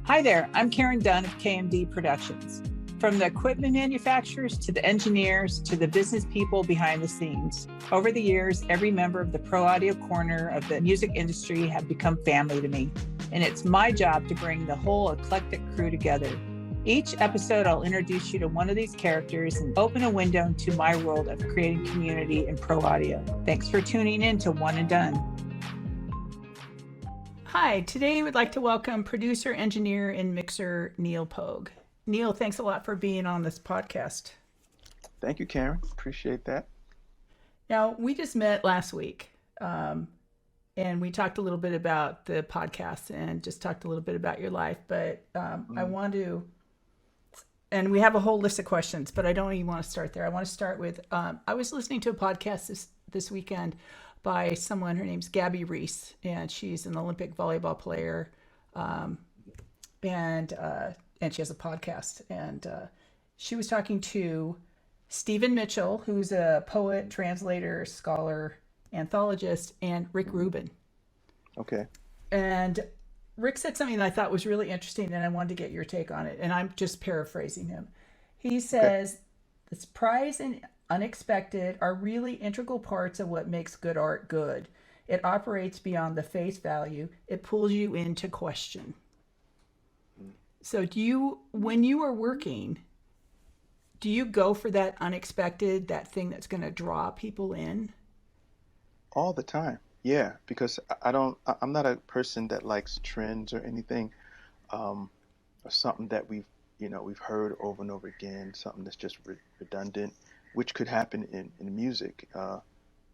Hi there, I'm Karen Dunn of KMD Productions. From the equipment manufacturers to the engineers to the business people behind the scenes. Over the years, every member of the pro audio corner of the music industry have become family to me, and it's my job to bring the whole eclectic crew together. Each episode, I'll introduce you to one of these characters and open a window into my world of creating community in pro audio. Thanks for tuning in to One and Dunn. Hi, today we'd like to welcome producer, engineer, and mixer Neal Pogue. Neal, thanks a lot for being on this podcast. Thank you, Karen. Appreciate that. Now, we just met last week, and we talked a little bit about the podcast and just talked a little bit about your life, but I want to, and we have a whole list of questions, but I don't even want to start there. I want to start with, I was listening to a podcast this weekend by someone, her name's Gabby Reese, and she's an Olympic volleyball player, and she has a podcast. And she was talking to Stephen Mitchell, who's a poet, translator, scholar, anthologist, and Rick Rubin. Okay. And Rick said something that I thought was really interesting, and I wanted to get your take on it. And I'm just paraphrasing him. He says, the surprise and unexpected are really integral parts of what makes good art good. It operates beyond the face value. It pulls you into question. So when you are working, do you go for that unexpected, that thing that's going to draw people in? All the time. Yeah, because I'm not a person that likes trends or anything, or something that we've heard over and over again, something that's just redundant, which could happen in music.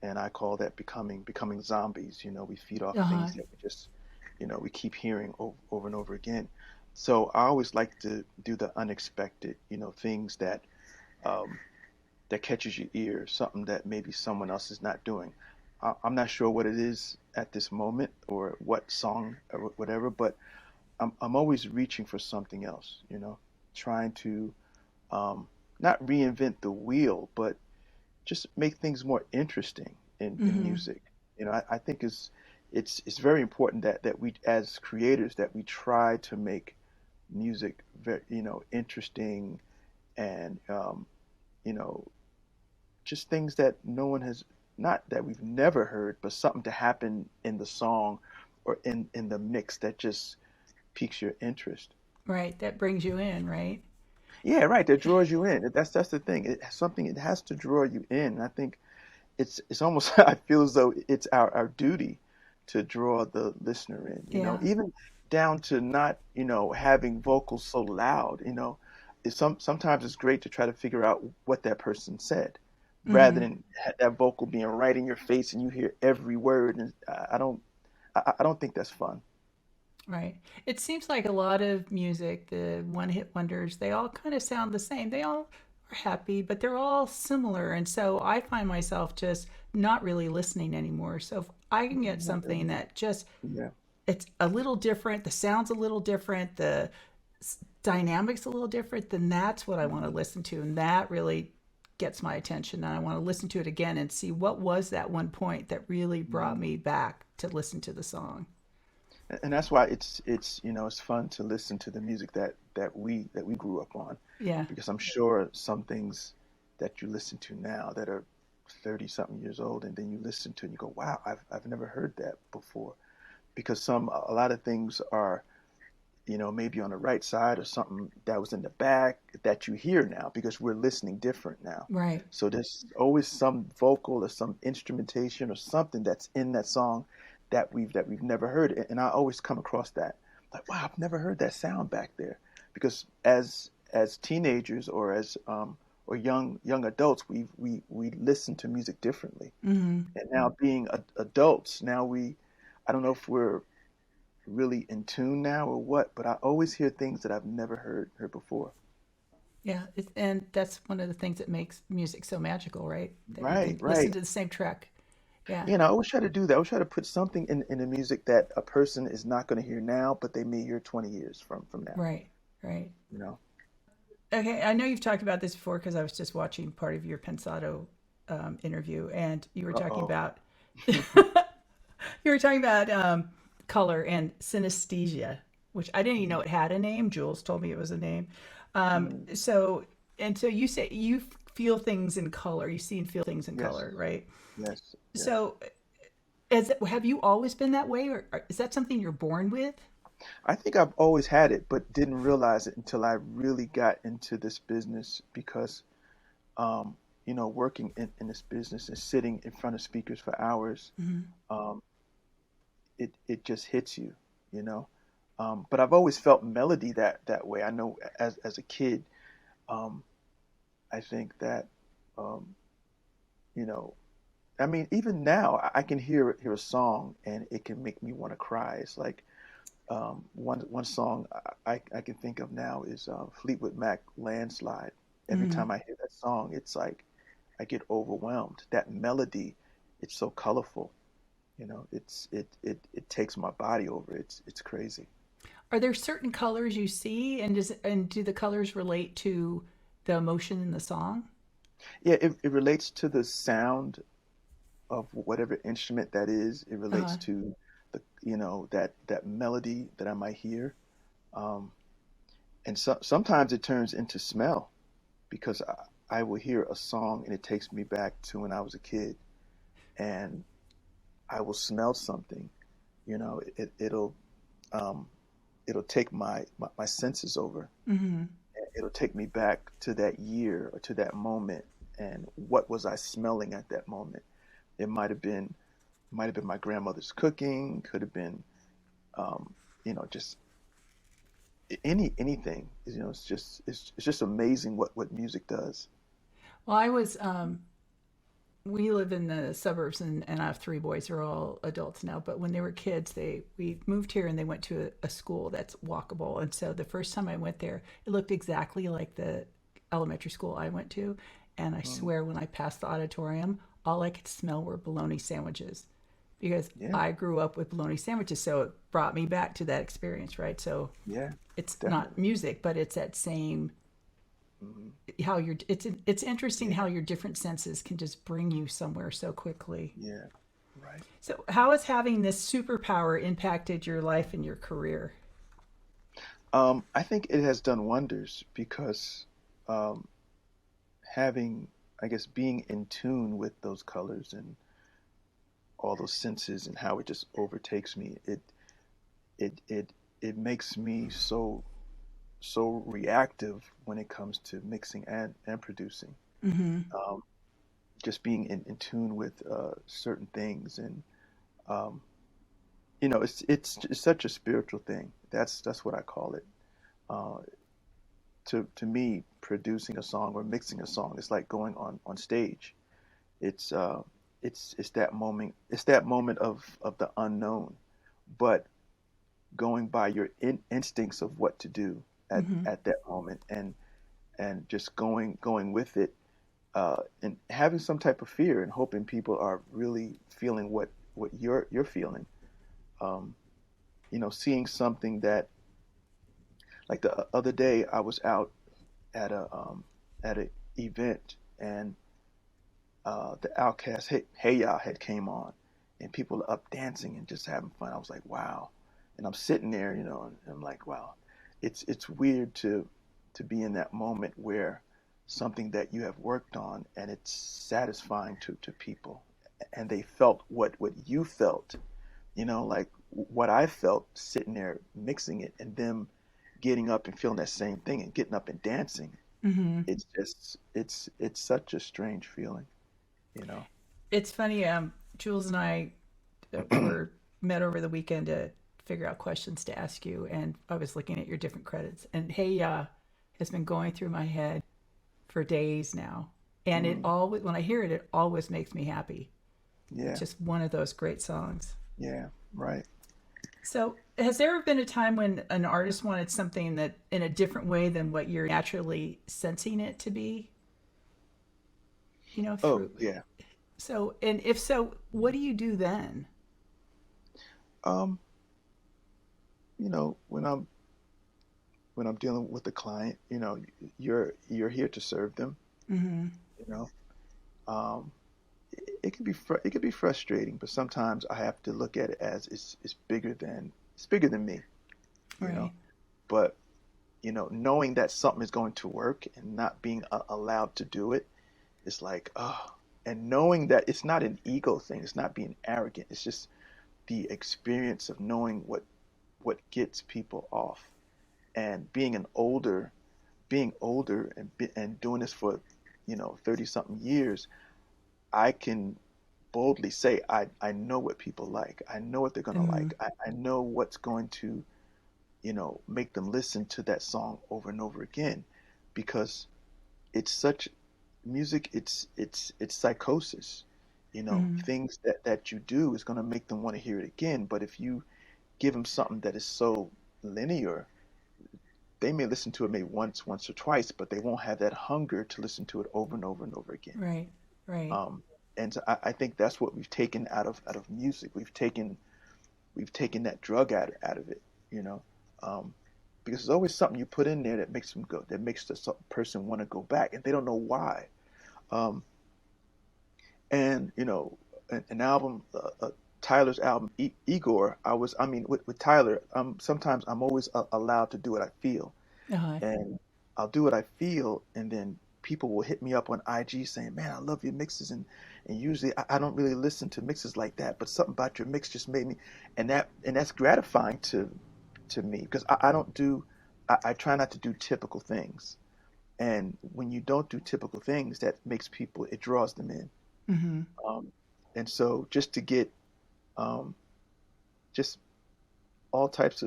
And I call that becoming zombies. We feed off things that we just, we keep hearing over and over again. So I always like to do the unexpected, things that that catches your ear, something that maybe someone else is not doing. I'm not sure what it is at this moment or what song or whatever, but I'm always reaching for something else, trying to not reinvent the wheel, but just make things more interesting in music. I think it's very important that we as creators that we try to make music very interesting and just things that no one has, not that we've never heard, but something to happen in the song or in the mix that just piques your interest. Right, that brings you in, right? Yeah, right. That draws you in. That's the thing. It has to draw you in. And I think it's almost I feel as though it's our duty to draw the listener in. Even down to not having vocals so loud. Sometimes it's great to try to figure out what that person said, rather than that vocal being right in your face and you hear every word. And I don't think that's fun. Right. It seems like a lot of music, the one-hit wonders, they all kind of sound the same. They all are happy, but they're all similar. And so I find myself just not really listening anymore. So if I can get something that just, it's a little different, the sound's a little different, the dynamics a little different, then that's what I want to listen to. And that really gets my attention. And I want to listen to it again and see what was that one point that really brought me back to listen to the song. And that's why it's fun to listen to the music that we grew up on. Yeah. Because I'm sure some things that you listen to now that are 30 something years old, and then you listen to it and you go, wow, I've never heard that before. Because a lot of things are, maybe on the right side or something that was in the back that you hear now because we're listening different now. Right. So there's always some vocal or some instrumentation or something that's in that song that we've never heard. And I always come across that, like, wow, I've never heard that sound back there. Because as teenagers or as or young adults, we listen to music differently. And now being adults, now I don't know if we're really in tune now or what, but I always hear things that I've never heard before. Yeah, and that's one of the things that makes music so magical, right? That you can Right. listen to the same track. Yeah. I always try to do that. I always try to put something in the music that a person is not going to hear now, but they may hear 20 years from now. Right. Okay, I know you've talked about this before because I was just watching part of your Pensado interview, and you were talking about color and synesthesia. which I didn't even know Mm, it had a name. Jules told me it was a name. mm, So, and so you say you feel things in color. You see and feel things in yes, color, right? yes, yes. So, have you always been that way, or is that something you're born with? I think I've always had it, but didn't realize it until I really got into this business because, um, working in this business and sitting in front of speakers for hours, um, it just hits you, you know. But I've always felt melody that way. I know as a kid, um, I think that, um, you know, I mean, even now I can hear a song and it can make me want to cry. It's like one song I can think of now is Fleetwood Mac "Landslide." Every Mm-hmm. time I hear that song, it's like I get overwhelmed. That melody, it's so colorful. It takes my body over. It's crazy. Are there certain colors you see, and do the colors relate to the emotion in the song? Yeah, it relates to the sound of whatever instrument that is. It relates Uh, to that melody that I might hear. Um, and sometimes it turns into smell because I will hear a song and it takes me back to when I was a kid, and I will smell something. Um, it'll take my senses over. mm-hmm. It'll take me back to that year or to that moment, and what was I smelling at that moment? It might have been my grandmother's cooking, could have been just anything. It's just amazing what music does. Well, we live in the suburbs, and I have three boys who are all adults now. But when they were kids, we moved here and they went to a school that's walkable. And so the first time I went there, it looked exactly like the elementary school I went to. And I Mm, swear, when I passed the auditorium, all I could smell were bologna sandwiches because yeah, I grew up with bologna sandwiches. So it brought me back to that experience, right? So yeah, it's not definitely. music, but it's that same Hmm. how you're it's interesting how Yeah, your different senses can just bring you somewhere so quickly. yeah, right. So how has having this superpower impacted your life and your career? I think it has done wonders because um, having, I guess, being in tune with those colors and all those senses and how it just overtakes me, it it it makes me so reactive when it comes to mixing and producing. Mm-hmm. Um, just being in tune with certain things, and um, it's such a spiritual thing. That's what I call it. Uh, to me, producing a song or mixing a song is like going on stage. It's uh, it's that moment. It's that moment of the unknown, but going by your instincts of what to do Mm-hmm. at that moment, and just going with it, and having some type of fear and hoping people are really feeling what you're feeling. Um, seeing something that, like the other day, I was out at a event, and the Outcast Hey Ya had came on, and people are up dancing and just having fun. I was like, wow. And I'm sitting there, and I'm like, wow. It's weird to be in that moment where something that you have worked on and it's satisfying to people, and they felt what you felt, like what I felt sitting there mixing it, and them getting up and feeling that same thing and getting up and dancing. Mm-hmm. It's such a strange feeling, you know. It's funny. Jules and I were met over the weekend to figure out questions to ask you, and I was looking at your different credits, and Hey has been going through my head for days now, and it Mm, always when I hear it, it always makes me happy. It's yeah, just one of those great songs. yeah, right. So, has there ever been a time when an artist wanted something that in a different way than what you're naturally sensing it to be? Oh, Through. yeah. So, and if so, what do you do then? Um, when I'm dealing with the client, you're here to serve them, Mm-hmm. you know. Um, it can be frustrating, but sometimes I have to look at it as it's bigger than me. you know. Right. But, knowing that something is going to work and not being allowed to do it is like, oh, and knowing that it's not an ego thing, it's not being arrogant, it's just the experience of knowing what gets people off. And being older and doing this for, 30 something years, I can boldly say I know what people like. I know what they're going to Mm, like. I know what's going to, make them listen to that song over and over again, because it's such music, it's psychosis. mm, Things that you do is going to make them want to hear it again. But if you give them something that is so linear, they may listen to it maybe once or twice, but they won't have that hunger to listen to it over and over and over again. right. Right. Um, and so I think that's what we've taken out of music. We've taken that drug out of it, you know, um, because there's always something you put in there that makes them go, that makes the person want to go back, and they don't know why. Um, and an album, Tyler's album, Igor. With Tyler, sometimes I'm always allowed to do what I feel, Uh-huh. and I'll do what I feel, and then people will hit me up on IG saying, "Man, I love your mixes," and usually I don't really listen to mixes like that, but something about your mix just made me, and that's gratifying to me, because I don't do, I try not to do typical things, and when you don't do typical things, that makes people, it draws them in, Mm-hmm. um, and so just to get um, just all types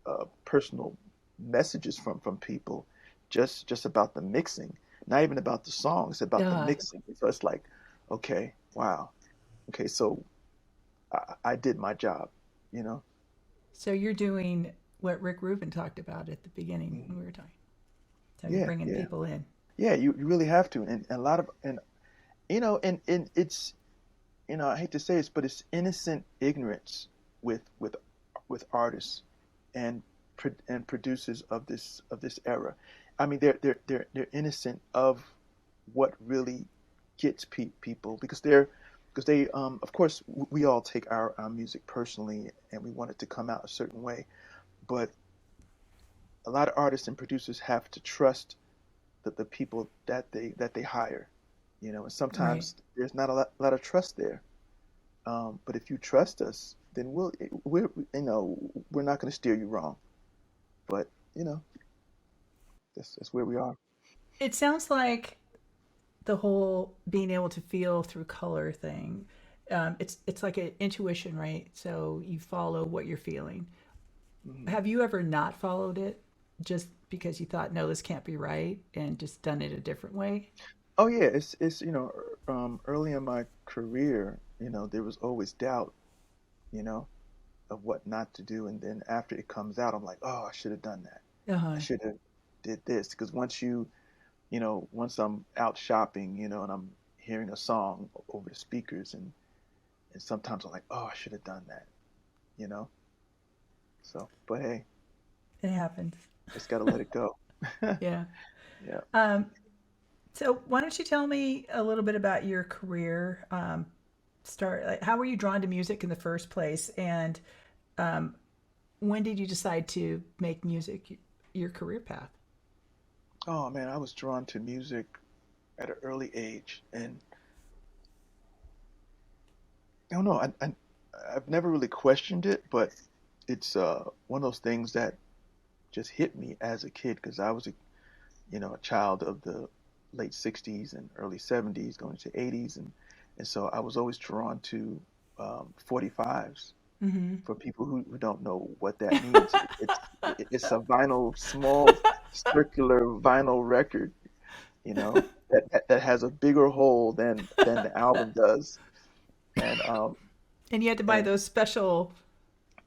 of personal messages from people, just about the mixing, not even about the songs, about the Uh, mixing. So it's like, okay, wow, okay, so I did my job, you know. so you're doing what Rick Rubin talked about at the beginning when Mhm. we were talking. So you're Yeah, bringing yeah, people in. yeah. You really have to, and a lot of, and it's, I hate to say this, but it's innocent ignorance with artists and and producers of this era. I mean, they're innocent of what really gets people, because they of course we all take our music personally and we want it to come out a certain way, but a lot of artists and producers have to trust the people that they hire, and Right. sometimes there's not a lot of trust there. But if you trust us, then we're not going to steer you wrong. But you know, that's where we are. It sounds like the whole being able to feel through color thing. It's like an intuition, right? So you follow what you're feeling. Mhm. Have you ever not followed it just because you thought, no, this can't be right, and just done it a different way? Oh yeah, it's early in my career, there was always doubt, you know, of what not to do, and then after it comes out, I'm like, oh, I should have done that. Uh I huh. should have did this, because once I'm out shopping, and I'm hearing a song over the speakers, and sometimes I'm like, oh, I should have done that, you know. So, but hey, It happens. just gotta let it go. Yeah. Yeah. Um, so why don't you tell me a little bit about your career? Start. Like, how were you drawn to music in the first place, and um, when did you decide to make music your career path? Oh man, I was drawn to music at an early age, and I don't know. I've never really questioned it, but it's one of those things that just hit me as a kid, because I was a child of the late '60s and early '70s, going to '80s, and so I was always drawn to 45s. Mm-hmm. For people who don't know what that means, it's a vinyl, small circular vinyl record, that has a bigger hole than the album does, and And you had to buy and those special.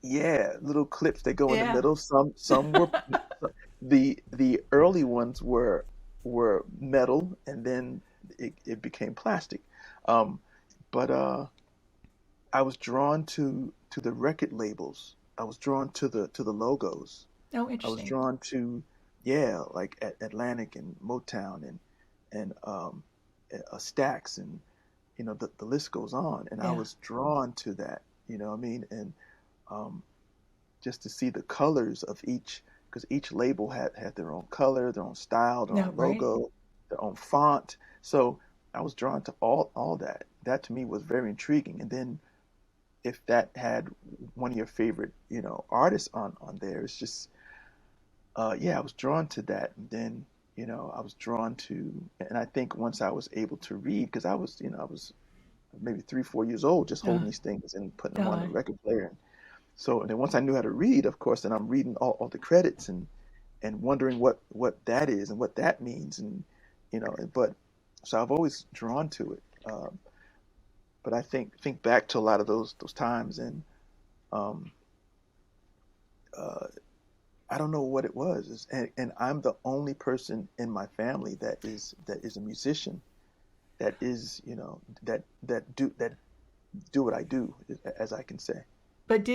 yeah, little clips that go in the Yeah. middle. Some were, the early ones were metal, and then it became plastic. Um, but I was drawn to the record labels. I was drawn to the logos. Oh, I was interesting. drawn to, yeah, like Atlantic and Motown and Stax, and the list goes on. And I Yeah. was drawn to that. You know what I mean? And um, just to see the colors of each, because each label had their own color, their own style, their No, own right? logo, their own font. So I was drawn to all that. That to me was very intriguing. And then if that had one of your favorite, artists on there, it's just yeah, I was drawn to that. And then, I was drawn to, and I think once I was able to read, because I was maybe 3, 4 years old, just Uh, holding these things and putting them on uh, the record player. And so, and then once I knew how to read, of course, then I'm reading all the credits and wondering what that is and what that means. And, but so I've always drawn to it. But I think back to a lot of those times, and um, uh, I don't know what it was. And I'm the only person in my family that is a musician, that is, that do what I do, as I can say. but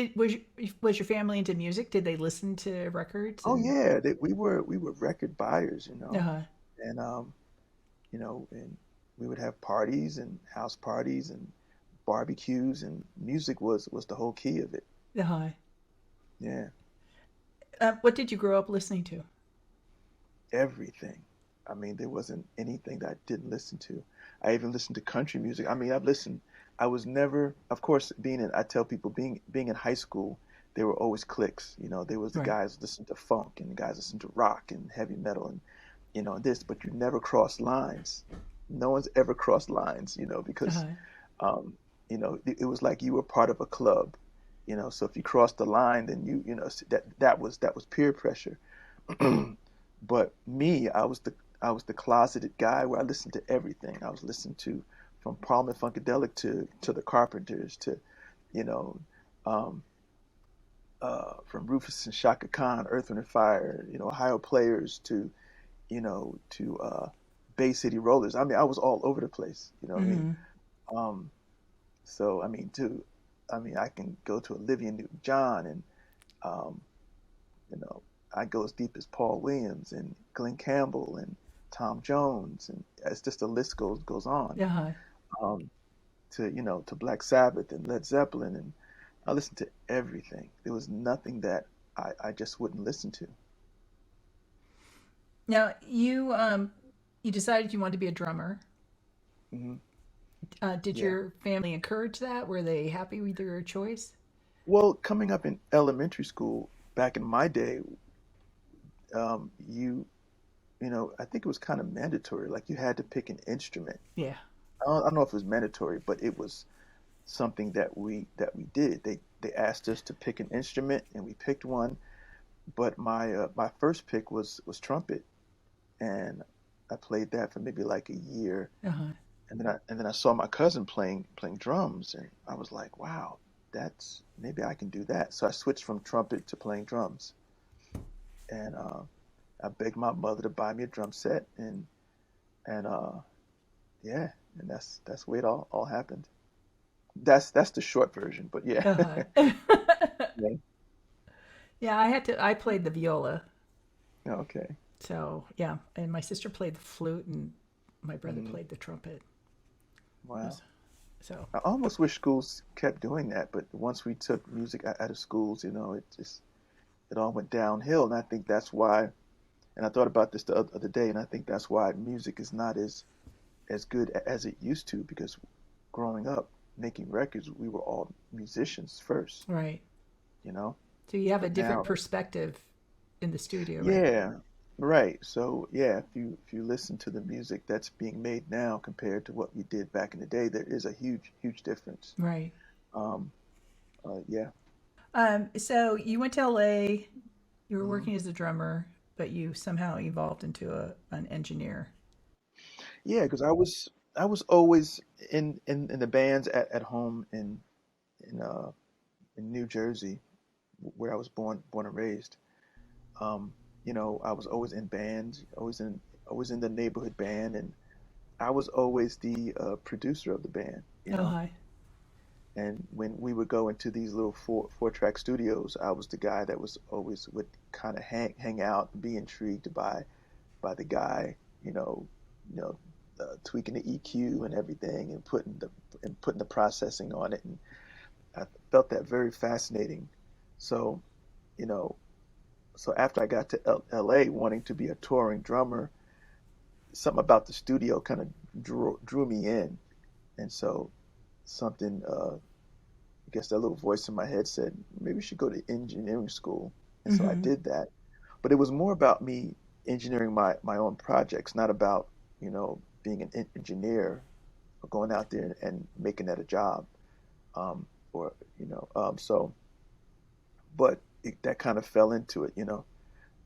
was your family into music? Did they listen to records Oh and yeah, we were record buyers, uh, and and we would have parties and house parties and barbecues, and music was the whole key of it. uh, Yeah, what did you grow up listening to? everything. I mean, there wasn't anything that I didn't listen to. I even listened to country music. I mean, I've listened. I was never, of course, I tell people being in high school, there were always cliques. There was the Right. guys listening to funk and the guys listening to rock and heavy metal and this, but you never cross lines. No one's ever crossed lines, because Uh, um, it was like you were part of a club. So if you crossed the line, then that was peer pressure. But me, I was the closeted guy where I listened to everything. I was listening to from Parliament Funkadelic to the Carpenters to, you know, um, from Rufus and Shaka Khan, Earth, Wind and Fire, Ohio Players to Bay City Rollers. I mean, I was all over the place. You know what I mean? mm, Um, so I can go to Olivia Newton-John, and um, you know, I go as deep as Paul Williams and Glenn Campbell and Tom Jones, and it's just the list goes on. uh, Um, to Black Sabbath and Led Zeppelin, and I listened to everything. There was nothing that I just wouldn't listen to. now you decided you wanted to be a drummer. Hmm. Did Yeah. your family encourage that? Were they happy with your choice? Well, coming up in elementary school back in my day, um, you I think it was kind of mandatory. Like you had to pick an instrument. Yeah. I don't know if it was mandatory, but it was something that we did. They asked us to pick an instrument, and we picked one. But my first pick was trumpet, and I played that for maybe like a year, Uh-huh. and then I saw my cousin playing drums, and I was like, wow, that's maybe I can do that. So I switched from trumpet to playing drums, and I begged my mother to buy me a drum set, and yeah, and that's where it all happened. That's the short version, but yeah. Uh-huh. Yeah. Yeah, I played the viola. Okay. So, yeah, and my sister played the flute and my brother Mm, played the trumpet. wow. So, I almost wish schools kept doing that, but once we took music out of schools, it all went downhill, and I think that's why. And I thought about this the other day, and I think that's why music is not as good as it used to, because growing up making records, we were all musicians first, right. you know. So you have a But different now, perspective in the studio, right? yeah, right. So yeah, if you listen to the music that's being made now compared to what we did back in the day, there is a huge difference. Right. Um, yeah. So you went to LA, you were Hmm. working as a drummer, but you somehow evolved into an engineer. Yeah, because I was always in the bands at home in uh in New Jersey, where I was born and raised. Um, I was always in bands, always in the neighborhood band, and I was always the producer of the band. Oh, hi. And when we would go into these little four track studios, I was the guy that was always would kind of hang out and be intrigued by the guy, you know, you know, tweaking the EQ and everything, and putting the processing on it, and I felt that very fascinating. So you know, so after I got to LA wanting to be a touring drummer, something about the studio kind of drew me in. And so something, I guess that little voice in my head said, maybe you should go to engineering school. And so I Mm-hmm. did that. But it was more about me engineering my own projects, not about, being an engineer or going out there and making that a job. Or, so, but that kind of fell into it.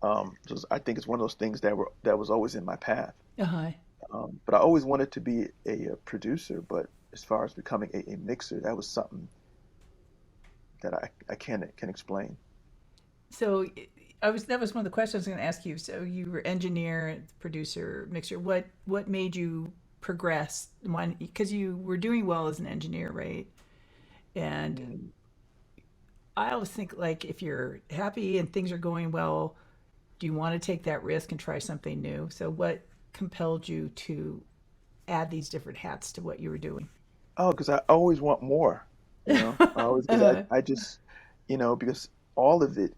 So I think it's one of those things that was always in my path. Uh-huh. But I always wanted to be a producer, but as far as becoming a mixer, that was something that I can explain. So I was that was one of the questions I was going to ask you. So you were engineer, producer, mixer. What made you progress? One, because you were doing well as an engineer, right? And Mm. I always think like if you're happy and things are going well, do you want to take that risk and try something new? So what compelled you to add these different hats to what you were doing? Oh, because I always want more, I always, because Uh-huh. I just, because all of it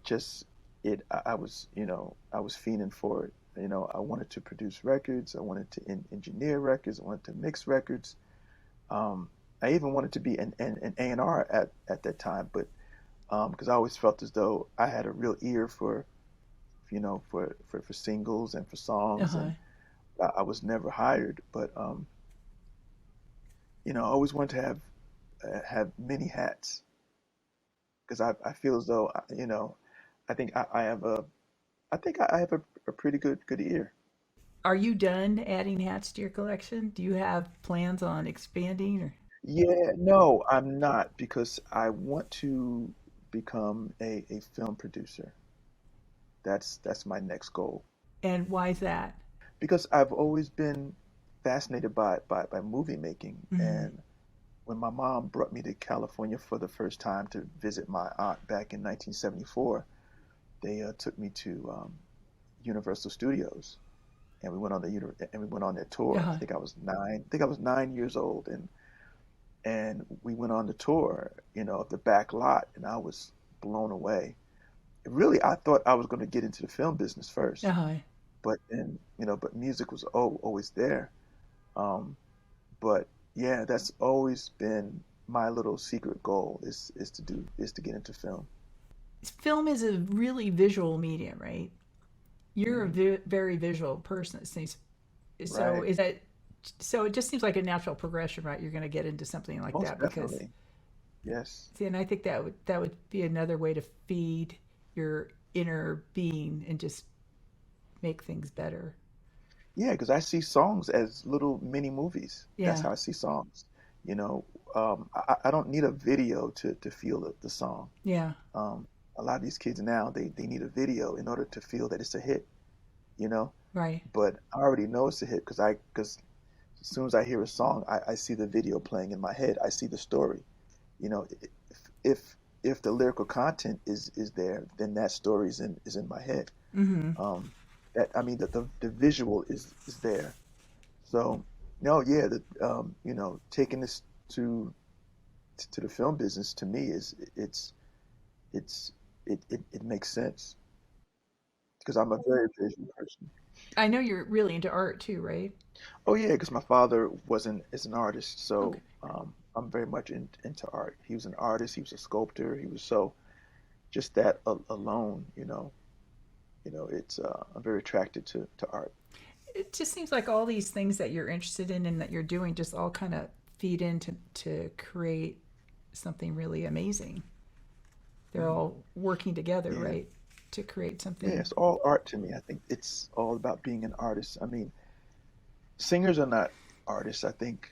just, I was fiending for it. I wanted to produce records. I wanted to engineer records. I wanted to mix records. Um, I even wanted to be an A&R at that time, but because I always felt as though I had a real ear for singles and for songs, Uh-huh. and I was never hired. But I always wanted to have many hats because I feel as though I think I think I have a pretty good ear. Are you done adding hats to your collection? Do you have plans on expanding or Yeah, no, I'm not because I want to become a film producer. That's my next goal and why is that? because I've always been fascinated by movie making. Mm-hmm. And when my mom brought me to California for the first time to visit my aunt back in 1974, they took me to Universal Studios, and we went on their tour. Uh-huh. I think I was 9 years old, and we went on the tour, of the back lot, and I was blown away. Really, I thought I was going to get into the film business first, Uh-huh. but then, but music was always there. Um, but yeah, that's always been my little secret goal is to get into film. Film is a really visual medium, right? You're a Hmm. very visual person. It seems so. Right. Is that so? It just seems like a natural progression, right? You're going to get into something like Most that because definitely. Yes. see, and I think that would be another way to feed your inner being and just make things better. Yeah, because I see songs as little mini movies. That's Yeah. how I see songs. You know, I don't need a video to feel the song. Yeah. Um, a lot of these kids now, they need a video in order to feel that it's a hit, you know? Right. But I already know it's a hit because as soon as I hear a song, I see the video playing in my head. I see the story. You know, if the lyrical content is there, then that story is in my head. Mm-hmm. Um, that I mean, the visual is there. So no, yeah, taking this to the film business to me it's it makes sense because I'm a very visual person. I know you're really into art too, right? Oh yeah, because my father wasn't is an artist, Okay. so I'm very much into art. He was an artist. He was a sculptor. He was so just that alone, it's I'm very attracted to art. It just seems like all these things that you're interested in and that you're doing just all kind of feed into to create something really amazing. They're Mhm. all working together, Yeah, right, to create yeah, something. it's all art to me. I think it's all about being an artist. I mean, singers are not artists. I think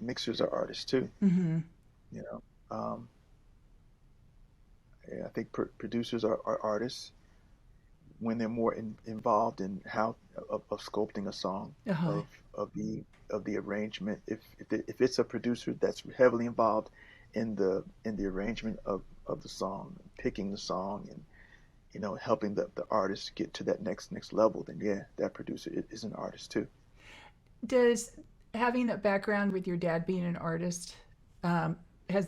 mixers are artists too. Mm-hmm. You know, um, yeah, I think producers are artists when they're more involved in how of sculpting a song, Uh-huh. of the arrangement. If it's a producer that's heavily involved in the arrangement of the song, picking the song, and helping the artist get to that next level, then yeah, that producer is an artist too. Does having that background with your dad being an artist has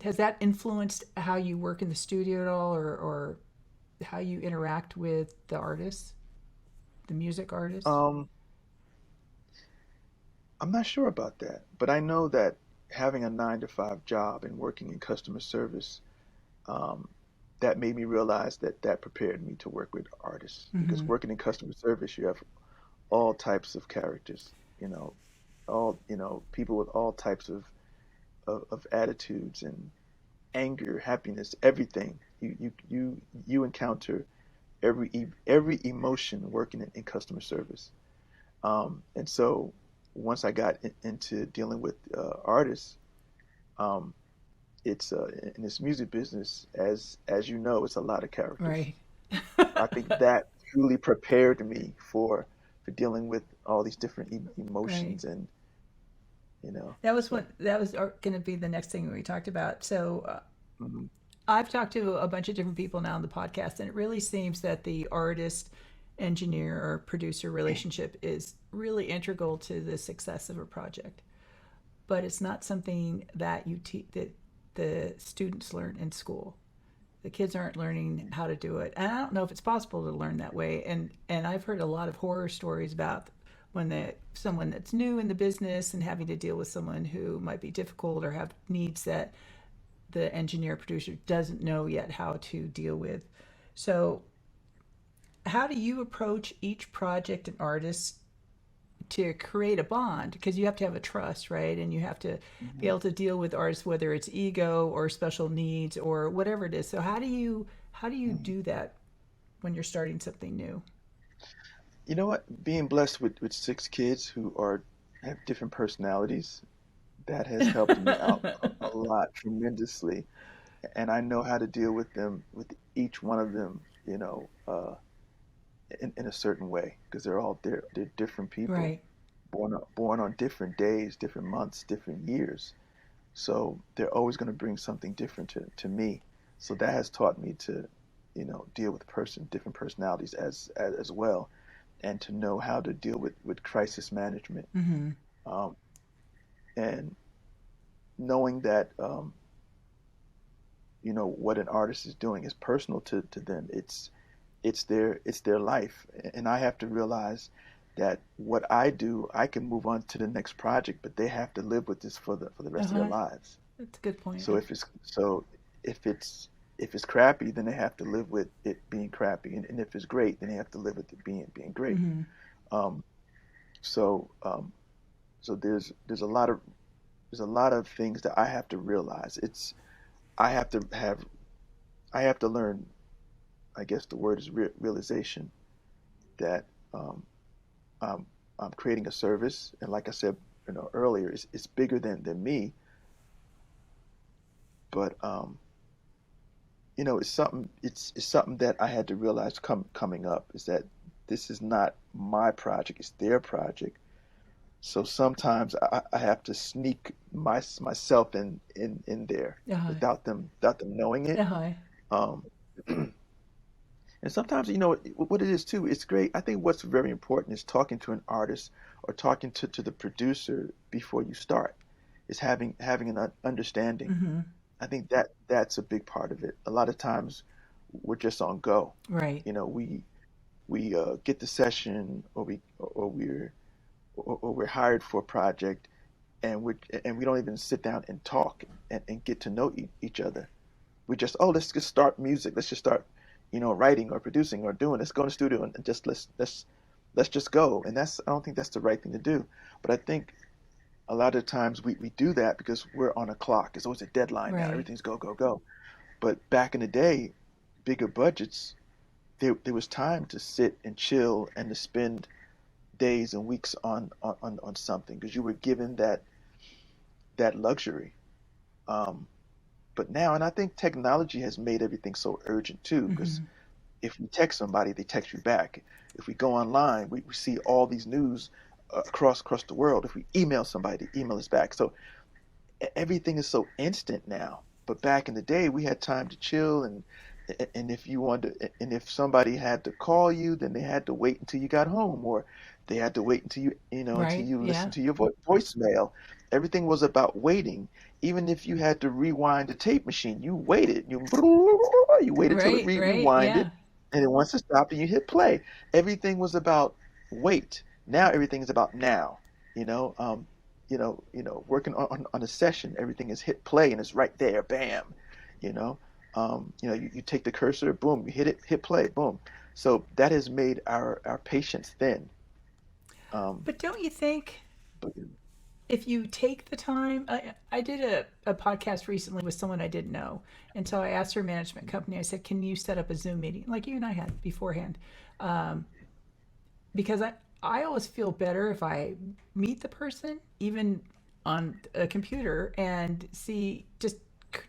has that influenced how you work in the studio at all, or how you interact with the artists, the music artists? Um, I'm not sure about that, but I know that having a 9 to 5 job and working in customer service, um, that made me realize that that prepared me to work with artists because Mm-hmm. working in customer service, you have all types of characters, you know, all, people with all types of attitudes and anger, happiness, everything. You encounter every emotion working in customer service. And so once I got into dealing with artists, um, it's in this music business, as you know, it's a lot of characters. Right. I think that truly prepared me for dealing with all these different Right. emotions and That was so. what that was going to be the next thing we talked about. So Mhm. I've talked to a bunch of different people now on the podcast, and it really seems that the artist engineer or producer relationship is really integral to the success of a project. But it's not something that that the students learn in school. The kids aren't learning how to do it, and I don't know if it's possible to learn that way. And I've heard a lot of horror stories about when someone that's new in the business and having to deal with someone who might be difficult or have needs that the engineer producer doesn't know yet how to deal with. So, how do you approach each project and artist to create a bond? Because you have to have a trust, right? And you have to be Mhm. able to deal with artists, whether it's ego or special needs or whatever it is. So, how do you Mhm. do that when you're starting something new? You know what? Being blessed with 6 kids who are have different personalities, that has helped me out a lot tremendously. And I know how to deal with them, with each one of them, in a certain way, because they're different people, Right. born on different days, different months, different years. So they're always going to bring something different to me. So that has taught me to, deal with different personalities as well, and to know how to deal with crisis management. Mm-hmm. Um, and knowing that, what an artist is doing is personal to them. It's their life, and I have to realize that what I do, I can move on to the next project, but they have to live with this for the Uh rest of their huh. lives. That's a good point. So if it's crappy, then they have to live with it being crappy, and if it's great, then they have to live with it being great. Mm-hmm. Um, so um, so there's a lot of things that I have to realize. I have to have I have to learn. I guess the word is realization that um, I'm, I'm creating a service, and like I said, earlier, it's bigger than me, but it's something that I had to realize coming up is that this is not my project; it's their project. So sometimes I have to sneak myself in there Uh huh. without them knowing Uh it. huh. Um, and sometimes, what it is too, it's great. I think what's very important is talking to an artist or talking to the producer before you start. Is having an understanding. Mm-hmm. I think that's a big part of it. A lot of times we're just on go. Right. We get the session, or we're hired for a project, and we don't even sit down and talk and get to know each other. We just, oh, let's just start music. Let's just start, writing or producing or doing. Let's go in the studio and just let's just go. And I don't think that's the right thing to do. But I think a lot of times we do that because we're on a clock. It's always a deadline now. Right. Everything's go, go, go. But back in the day, bigger budgets, there was time to sit and chill and to spend days and weeks on something because you were given that luxury. Um, but now, and I think technology has made everything so urgent too, because Mm-hmm. if we text somebody, they text you back. If we go online, we see all these news across the world. If we email somebody, they email us back. So everything is so instant now. But back in the day, we had time to chill, and if you wanted and if somebody had to call you, then they had to wait until you got home, or they had to wait until you Right. listen Yeah. to your voicemail. Everything was about waiting. Even if you had to rewind the tape machine, you waited. You waited till it Right, right, rewinded, yeah. and then once it stopped, and you hit play. Everything was about wait. Now everything is about now. You know, working on a session, everything is hit play and it's right there, bam. You know, you take the cursor, boom, you hit it, hit play, boom. So that has made our patience thin. Um, But don't you think but if you take the time, I did a podcast recently with someone I didn't know. And so I asked her management company, I said, can you set up a Zoom meeting like you and I had beforehand? Um, because I always feel better if I meet the person, even on a computer, and see just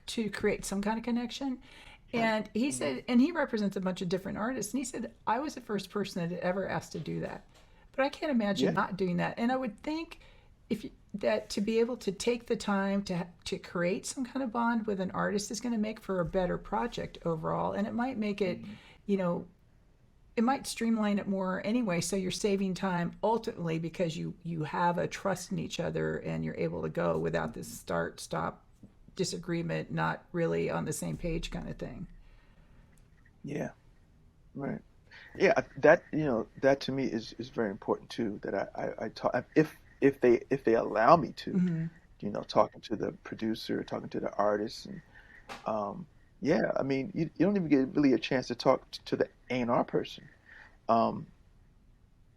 to create some kind of connection. And he Mhm. said, and he represents a bunch of different artists. And he said, I was the first person that had ever asked to do that. But I can't imagine Yeah, not doing that. And I would think if that to be able to take the time to create some kind of bond with an artist is going to make for a better project overall. And it might make it, mhm. you know, it might streamline it more anyway, so you're saving time ultimately because you have a trust in each other and you're able to go without this start stop disagreement, not really on the same page kind of thing. Yeah, right. Yeah, that that to me is very important too. That I talk if they allow me to, Mm-hmm. talking to the producer, talking to the artist, and um, yeah, I mean you don't even get really a chance to talk to the A&R person. Um,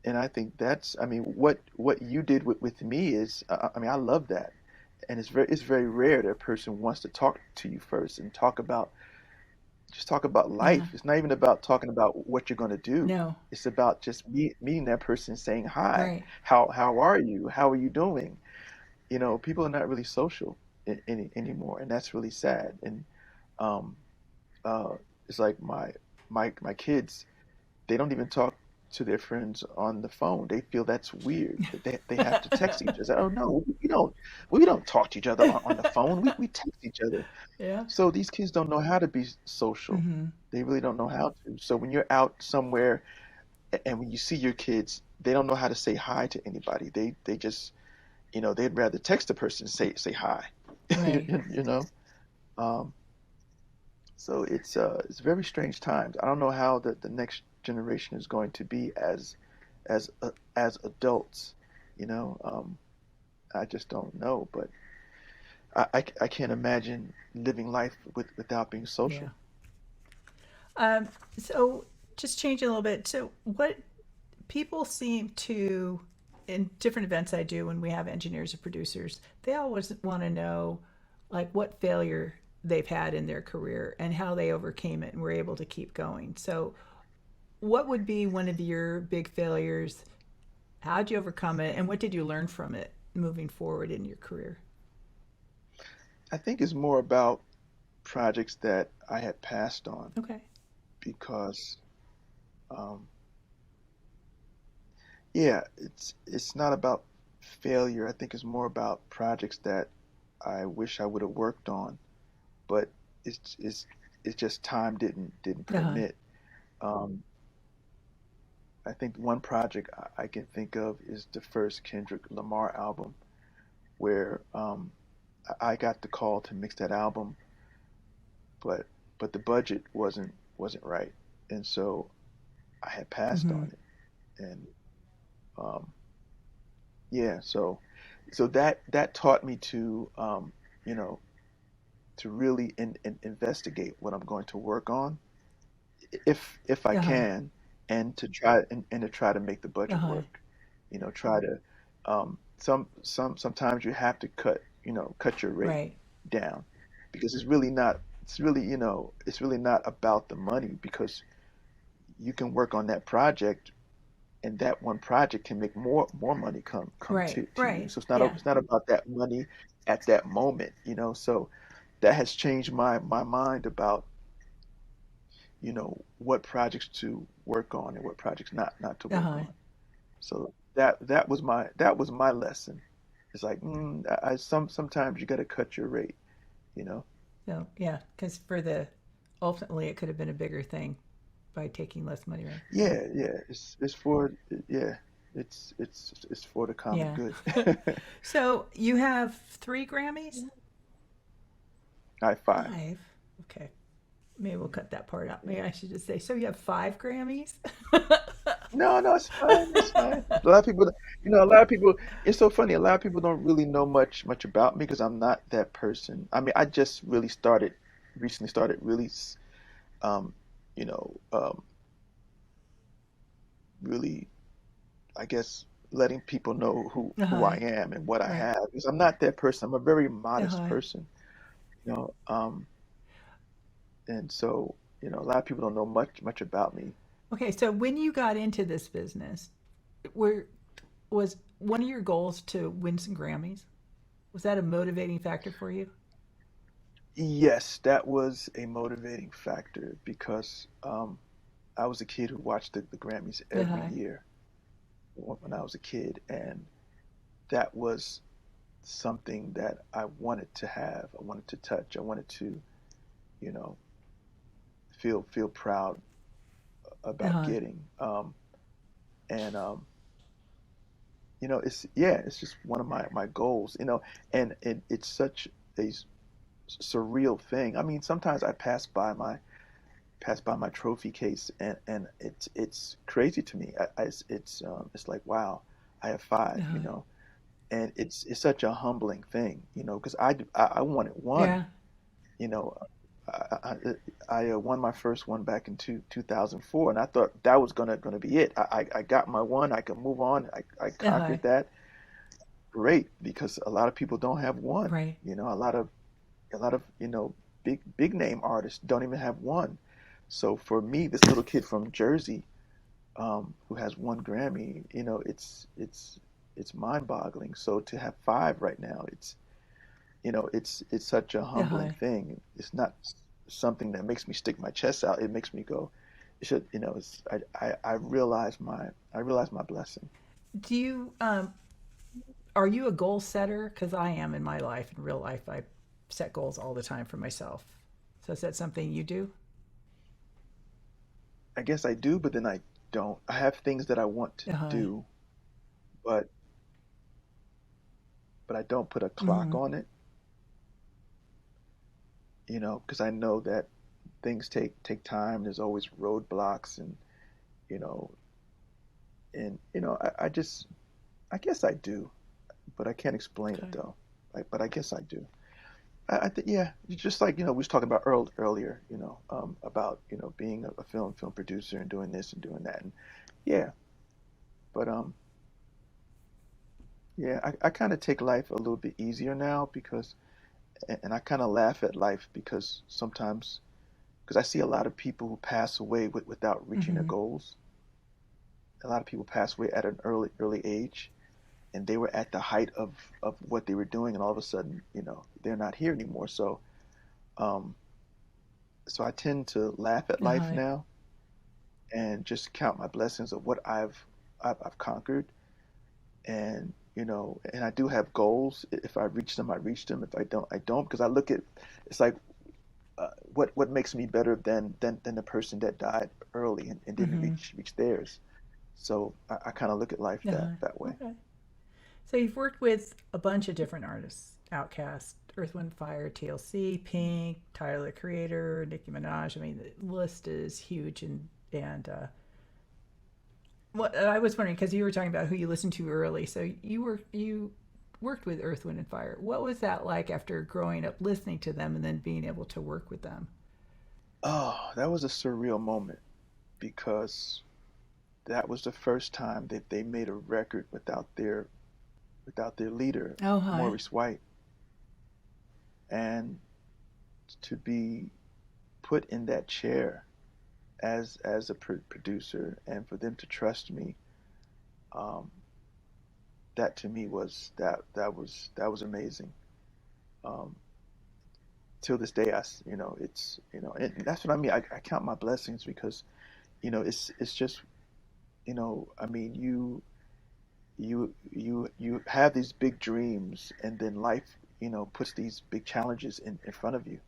and I think that's, I mean, what you did with me is, I mean, I love that, and it's very rare that a person wants to talk to you first and talk about Uh-huh. life. It's not even about talking about what you're going to do. No. It's about just meeting that person, saying hi. Right. How are you? How are you doing? People are not really social anymore, and that's really sad. And um, uh, it's like my kids. They don't even talk to their friends on the phone. They feel that's weird that they have to text each other. Oh no, we don't talk to each other on the phone. We text each other. Yeah. So these kids don't know how to be social. Mm-hmm. They really don't know how to. So when you're out somewhere and when you see your kids, they don't know how to say hi to anybody. They just, they'd rather text a person and say hi. You, Right. you know. Um, so it's very strange times. I don't know how the next generation is going to be as adults. You know. I just don't know, but I can't imagine living life without being Yeah. social. Um, so just changing a little bit. So what people seem to in different events I do when we have engineers or producers, they always want to know like what failure they've had in their career and how they overcame it and were able to keep going. So what would be one of your big failures? How'd you overcome it and what did you learn from it moving forward in your career? I think it's more about projects that I had passed on Okay. because, um, yeah, it's not about failure. I think it's more about projects that I wish I would have worked on, but it's it's it's just time didn't Uh-huh. permit. Um, I think one project I can think of is the first Kendrick Lamar album, where I got the call to mix that album, but the budget wasn't right, and so I had passed Mm-hmm. on it, and um, yeah, so that taught me to you know to really investigate what I'm going to work on, if I Uh-huh. can, and to try to make the budget Uh-huh. work. Try to sometimes you have to cut your rate Right. down because it's really not about the money because you can work on that project and that one project can make more money come Right. to you. Right. So Yeah. it's not about that money at that moment. So that has changed my mind about what projects to work on and what projects not to work Uh-huh. on. So that was my lesson. It's like sometimes you got to cut your rate. So yeah, because for the ultimately it could have been a bigger thing by taking less money, right? Yeah, yeah. It's for yeah. It's for the common Yeah. good. So you have three Grammys? High five. Five. Okay. Maybe we'll cut that part out. Maybe I should just say, so you have five Grammys? No, no, it's fine. It's fine. A lot of people, a lot of people. It's so funny. A lot of people don't really know much about me because I'm not that person. I mean, I just really recently started really, um, you know, um, really, I guess, letting people know who I Uh-huh. am and what I Right. have. Because I'm not that person. I'm a very modest Uh-huh. person, you know. And so, a lot of people don't know much about me. Okay, so when you got into this business, were was one of your goals to win some Grammys? Was that a motivating factor for you? Yes, that was a motivating factor because I was a kid who watched the Grammys every Uh-huh. year when I was a kid, and that was something that I wanted to have. I wanted to touch. I wanted to, you know, feel proud about Uh-huh. getting. And it's yeah, it's just one of my goals. And it's such a surreal thing. I mean, sometimes I pass by my trophy case, and it's crazy to me. It's like, wow, I have five, Uh-huh. and it's such a humbling thing, because I wanted one. Yeah. you know I, I, I won my first one back in 2004, and I thought that was gonna be it. I got my one. I could move on. I Uh-huh. conquered that. Great, because a lot of people don't have one. Right. A lot of big name artists don't even have one. So for me, this little kid from Jersey, who has one Grammy, it's mind-boggling. So to have five right now, it's such a humbling Uh-huh. thing. It's not something that makes me stick my chest out. It makes me go, it should, I realize my blessing. Do you are you a goal setter? Because I am in my life, in real life. I set goals all the time for myself. So is that something you do? I guess I do, but then I don't. I have things that I want to Uh-huh. do, but I don't put a clock Mm-hmm. on it, because I know that things take time. There's always roadblocks, you know, I guess I do, but I can't explain it Okay. though. But I guess I do. I think, yeah, just like we was talking about earlier, about being a film producer and doing this and doing that, and yeah, but yeah, I kind of take life a little bit easier now because, and I kind of laugh at life because sometimes, because I see a lot of people who pass away without reaching their Mm-hmm. goals. A lot of people pass away at an early age, and they were at the height of what they were doing, and all of a sudden, they're not here anymore. Um, so I tend to laugh at life Uh-huh. now and just count my blessings of what I've conquered, and I do have goals. If I reach them, I reach them. If I don't, I don't, because I look at it's like, what makes me better than the person that died early and didn't Mm-hmm. reach theirs. So I kind of look at life Uh-huh. that way. Okay. So you've worked with a bunch of different artists: Outkast, Earth, Wind, Fire, TLC, Pink, Tyler the Creator, Nicki Minaj. I mean, the list is huge. And what I was wondering, because you were talking about who you listened to early, so you worked with Earth, Wind, and Fire. What was that like after growing up listening to them and then being able to work with them? Oh, that was a surreal moment because that was the first time that they made a record without their leader, Oh, hi. Maurice White, and to be put in that chair as a producer, and for them to trust me, um, that to me that was amazing. Um, till this day, it's and that's what I mean. I count my blessings because it's just, I mean, you have these big dreams, and then life puts these big challenges in front of you.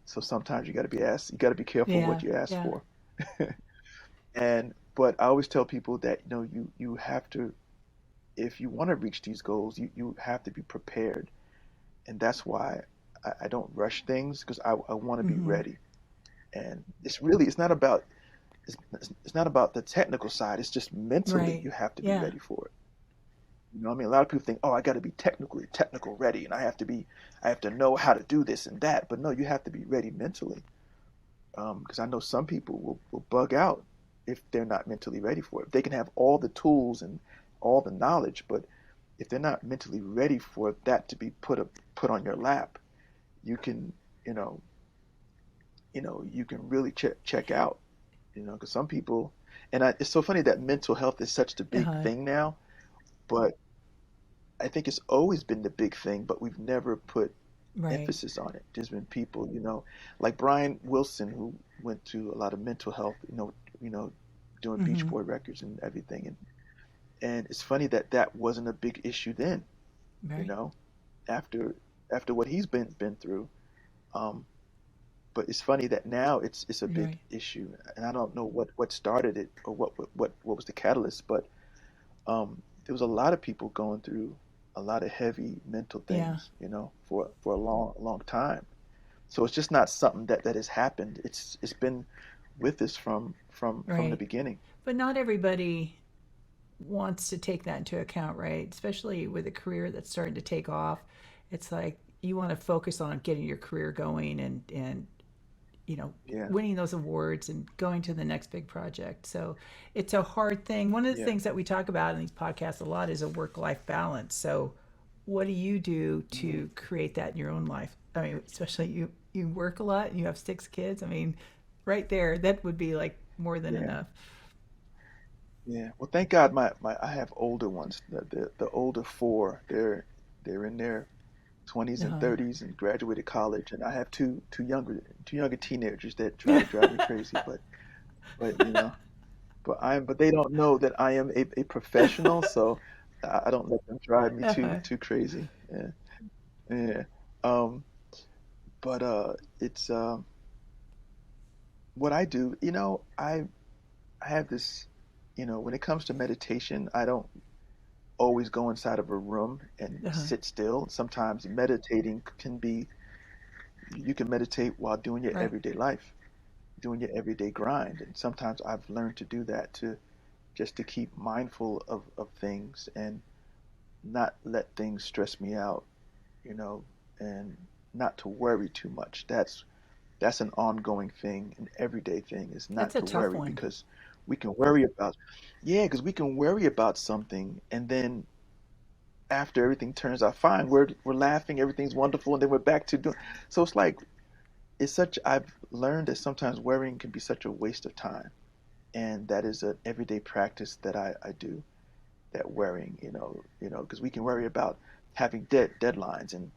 So sometimes you got to be careful Yeah, what you ask yeah. for. And but I always tell people that you have to, if you want to reach these goals, you have to be prepared, and that's why I don't rush things because I want to be Mm-hmm. ready. And it's not about it's not about the technical side. It's just mentally Right. you have to be Yeah. ready for it. I mean, a lot of people think, oh, I got to be technical ready, and I have to know how to do this and that. But no, you have to be ready mentally. Because I know some people will bug out if they're not mentally ready for it. They can have all the tools and all the knowledge, but if they're not mentally ready for that to be put on your lap, you can, you know, you can really check out. Because some people, it's so funny that mental health is such the big Uh-huh. thing now, but I think it's always been the big thing, but we've never put Right. emphasis on it. There's been people, like Brian Wilson, who went to a lot of mental health, doing Beach Mm-hmm. Boy records and everything, and it's funny that that wasn't a big issue then, you Right. know, after what he's been through. Um, but it's funny that now it's a big Right. issue, and I don't know what started it or what was the catalyst, but there was a lot of people going through a lot of heavy mental Yeah. things, for a long time. So it's just not something that has happened. It's been with us from the Right. beginning. But not everybody wants to take that into account, right? Especially with a career that's starting to take off. It's like you want to focus on getting your career going and you know, Yeah, winning those awards and going to the next big project. So it's a hard thing. One of the yeah, things that we talk about in these podcasts a lot is a work life balance. So what do you do hmm to create that in your own life? I mean, especially you work a lot and you have 6 kids. I mean, right there, that would be like more than yeah, enough. yeah. Well, thank God my I have older ones. The older four, they're in their 20s and Uh-huh. 30s and graduated college, and I have two younger teenagers that try to drive me crazy, but but they don't know that I am a professional, so I don't let them drive me Uh-huh. too crazy. Yeah, yeah. Um, but it's what I do. I have this. When it comes to meditation, I don't always go inside of a room and Uh-huh. sit still. Sometimes meditating can be you can meditate while doing your Right. everyday life, doing your everyday grind, and sometimes I've learned to do that to just to keep mindful of things and not let things stress me out, you know, and not to worry too much. That's an ongoing thing, an everyday thing is That's not a to tough worry one. because we can worry about, yeah, because we can worry about something and then after everything turns out fine, we're laughing, everything's wonderful, and then we're back to doing. So it's like I've learned that sometimes worrying can be such a waste of time, and that is an everyday practice that I do. That worrying, because we can worry about having deadlines and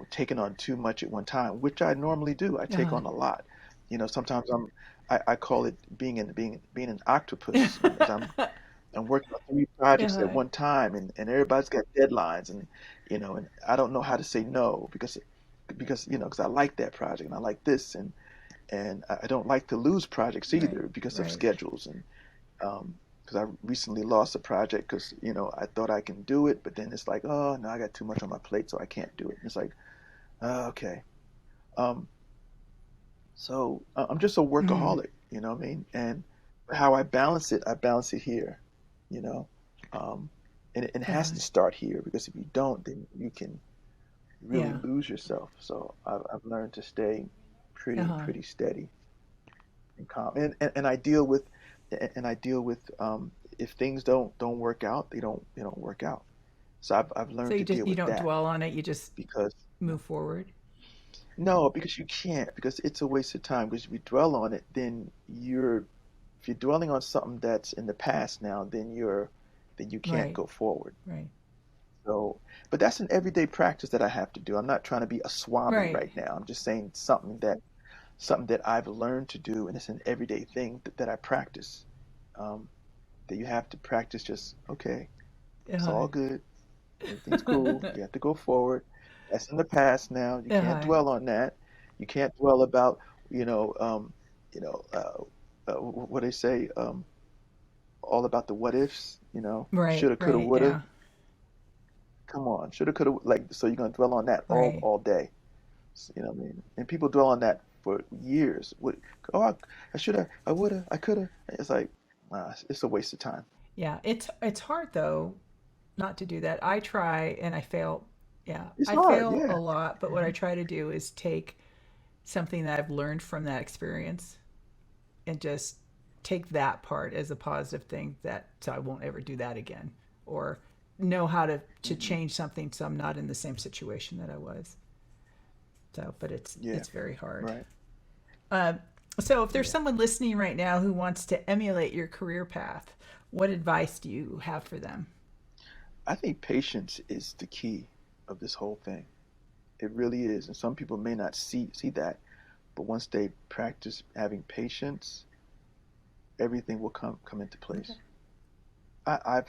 taking on too much at one time, which I normally do. I take Uh-huh. on a lot. Sometimes I call it being an octopus, as I'm working on three projects at Uh-huh. one time, and everybody's got deadlines, and I don't know how to say no because I like that project and I like this, and I don't like to lose projects Right. either because of Right. schedules and because I recently lost a project because I thought I can do it, but then it's like, oh no, I got too much on my plate, so I can't do it. And it's like, okay, um, so I'm just a Mm. workaholic, you know what I mean? And how I balance it here, you know, um, and it has Uh-huh. to start here because if you don't, then you can really Yeah. lose yourself. So I've learned to stay Uh-huh. pretty steady and calm, and I deal with if things don't work out, they don't work out. So I've So learned you to just deal you with don't that dwell on it, you just because move forward. no, because you can't because it's a waste of time because if you dwell on it, then if you're dwelling on something that's in the past now, then you can't Right. go forward. Right. So, but that's an everyday practice that I have to do. I'm not trying to be a swami Right. right now. I'm just saying something that I've learned to do, and it's an everyday thing that I practice. Um, that you have to practice. Just okay, it's Uh-huh. all good. Everything's cool. You have to go forward. That's in the past now. You can't Uh-huh. dwell on that. You can't dwell about, you know, um, you know, uh, what they say, all about the what ifs, Right, shoulda, coulda, right, woulda. yeah, Come on, shoulda, coulda, like, so you're gonna dwell on that all right. all day. You know what I mean? And people dwell on that for years. Oh, I shoulda, I woulda, I coulda. It's like, it's a waste of time. Yeah, it's hard though not to do that. I try and I fail. Yeah, It's I hard, fail a yeah. lot, but what I Hmm. try to do is take something that I've learned from that experience and just take that part as a positive thing that so I won't ever do that again or know how to Hmm. change something so I'm not in the same situation that I was. So, but Yeah, it's very hard. right. Uh, so, if there's Yeah. someone listening right now who wants to emulate your career path, what advice do you have for them? I think patience is the key of this whole thing. It really is. And some people may not see that, but once they practice having patience, everything will come into Okay. place.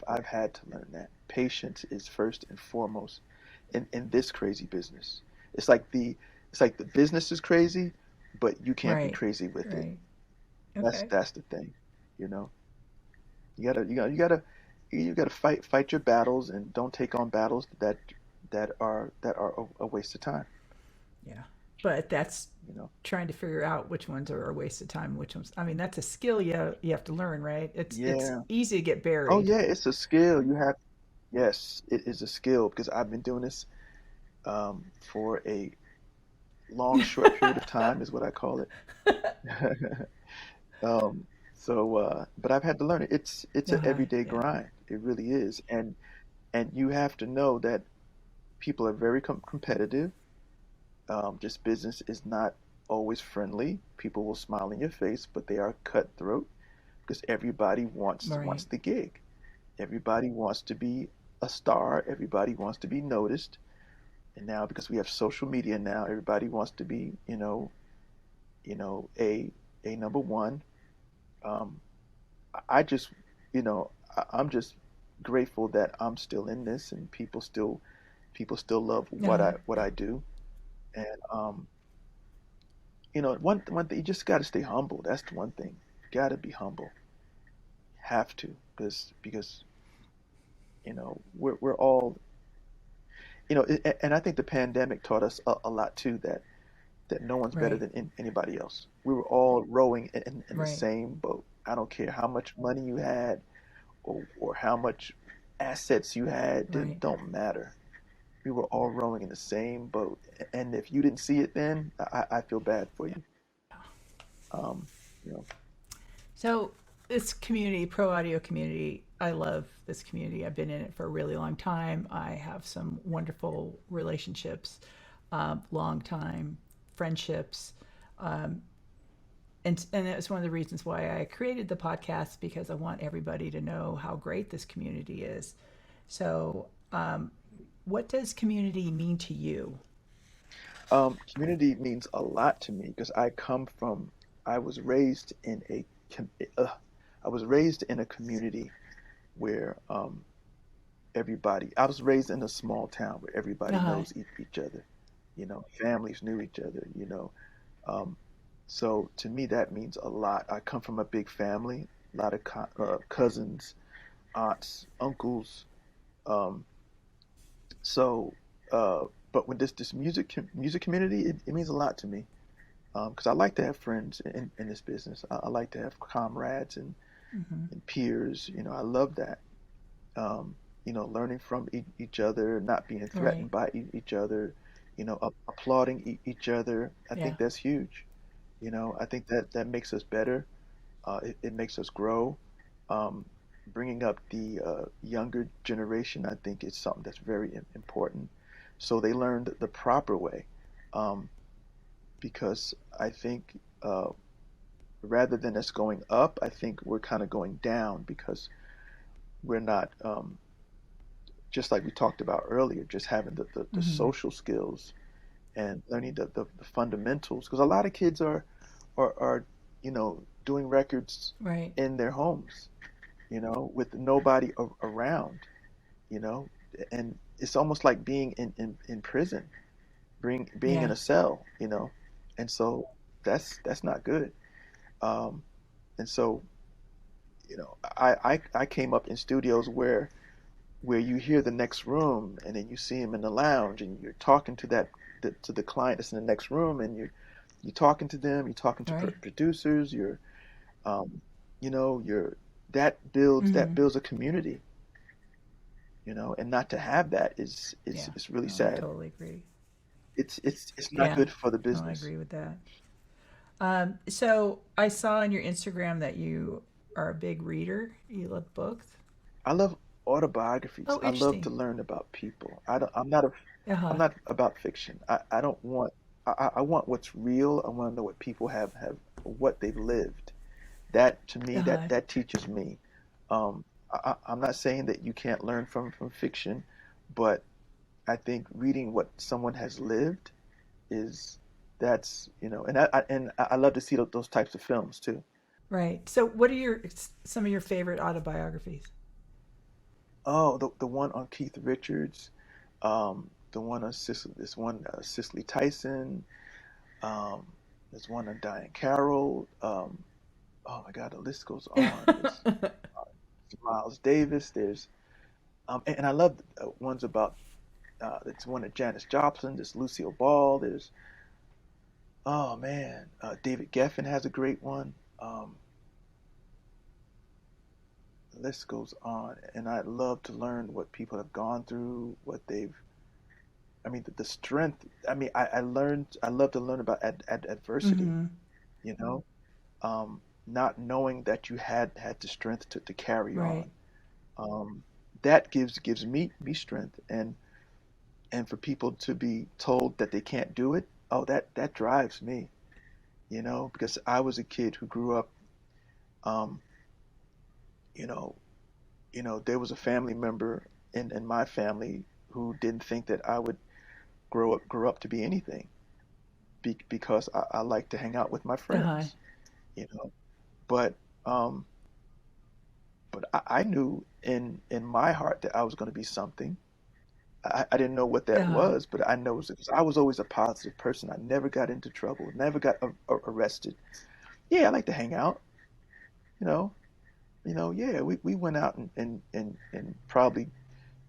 I've had to learn that. Patience is first and foremost in this crazy business. It's like the it's like the business is crazy, but you can't be Right. crazy with it. Right. That's Okay. that's the thing, you know. You gotta fight your battles and don't take on battles that are a waste of time, Yeah. But that's you know. trying to figure out which ones are a waste of time, which ones. I mean, that's a skill you have to learn, right? It's Yeah. easy to get Oh buried. yeah, it's a skill. Yes, it is a skill because I've been doing this for a long, short period of time is what I call it. But I've had to learn it. It's an everyday Yeah. grind. It really is. And you have to know that people are very competitive. Just business is not always friendly. People will smile in your face, but they are cutthroat because everybody wants Right. the gig. Everybody wants to be a star. Everybody wants to be noticed. And now because we have social media now, everybody wants to be, a number one. Um, I just, I'm just grateful that I'm still in this and people still love what Uh, I do. And one thing, you just got to stay humble. That's the one thing. You got to be humble. Have to, because we're all, and I think the pandemic taught us a lot too, that no one's better right. than anybody else. We were all rowing in the Right. same boat. I don't care how much money you had or how much assets you had, Right. don't matter. We were all rowing in the same boat. And if you didn't see it then, I feel bad for you. Um, you know, So this community, pro audio community, I love this community. I've been in it for a really long time. I have some wonderful relationships, long time friendships, um, and that was one of the reasons why I created the podcast because I want everybody to know how great this community is. So, what does community mean to you? community means a lot to me because I was raised in uh, I was raised in a community where I was raised in a small town where everybody Uh, knows each other. Families knew each other. Um, so to me, that means a lot. I come from a big family, a lot of cousins, aunts, uncles. Um, so, but with this music community, it means a lot to me because I like to have friends in this business. I like to have comrades mm-hmm. and peers. I love that. um, learning from each other, not being Right. threatened by each other, applauding each other. I Yeah. think that's huge. I think that makes us better. It makes us grow. Um, Bringing up the younger generation, I think, is something that's very important. So they learned the proper way, um, because I think rather than us going up, I think we're kind of going down because we're not. Just like we talked about earlier, just having the Mm-hmm. social skills and learning the fundamentals. Because a lot of kids are doing records Right. in their homes, with nobody around, you know, and it's almost like being in prison, being in Yeah. a cell, and so that's not good. Um, And so, I came up in studios where you hear the next room, and then you see him in the lounge, and you're talking to to the client that's in the next room, and you're talking to them, you're talking to Right. producers, um, you're that Hmm. builds a community, and not to have that Yeah. is really No, I sad. totally agree. It's not Yeah. good for the No, I business. agree with that. So I saw on your Instagram that you are a big reader. You love books. I love autobiographies. Oh, I love to interesting. learn about people. I'm Uh-huh. not about fiction. I don't want I want what's real. I want to know what people have what they've lived. That to me Uh-huh. that teaches me. I'm not saying that you can't learn from fiction, but I think reading what someone has lived is that's I love to see those types of films too. Right. So what are some of your favorite autobiographies? Oh, the one on Keith Richards, the one on Cicely Tyson, um, there's one on Diane Carroll. Oh my God, the list goes on. There's Miles Davis. There's and I love ones about it's one of Janis Joplin. There's Lucille Ball. There's oh man, David Geffen has a great one. The list goes on, and I love to learn what people have gone through, what they've I mean, the strength. I mean, I love to learn about adversity, Mm-hmm. you know, not knowing that you had the strength to carry Right. on. Um, that gives me strength. And for people to be told that they can't do it, oh, that drives me, because I was a kid who grew up, um, you know, there was a family member in my family who didn't think that I would grow up to be anything because I like to hang out with my Uh-huh. friends, you know. But um, I knew in my heart that I was going to be something. I didn't know what that Uh-huh. was, but I know it was because I was always a positive person. I never got into trouble, never got arrested. Yeah, I like to hang out, you know. Yeah, we went out and probably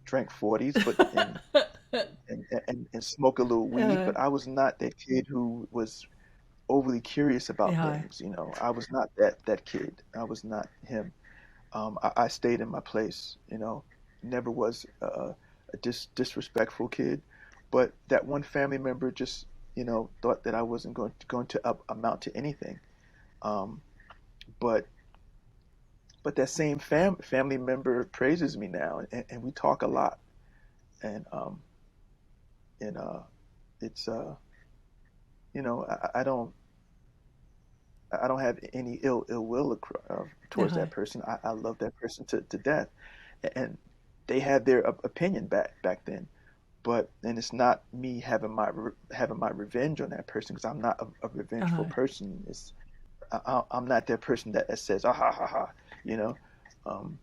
drank 40s, but and smoke a little weed. Uh-huh. But I was not that kid who was overly curious about Uh-huh. things. I was not that kid. I was not him. I stayed in my place. Never was a disrespectful kid, but that one family member just thought that I wasn't going to amount to anything. Um, but that same family member praises me now, and we talk a lot, and and it's I don't have any ill will towards Uh-huh. that person. I love that person to death, and they had their opinion back then. But and it's not me having my revenge on that person because I'm not a revengeful Uh-huh. person. I'm not that person that says ah ha ha ha. You know, um,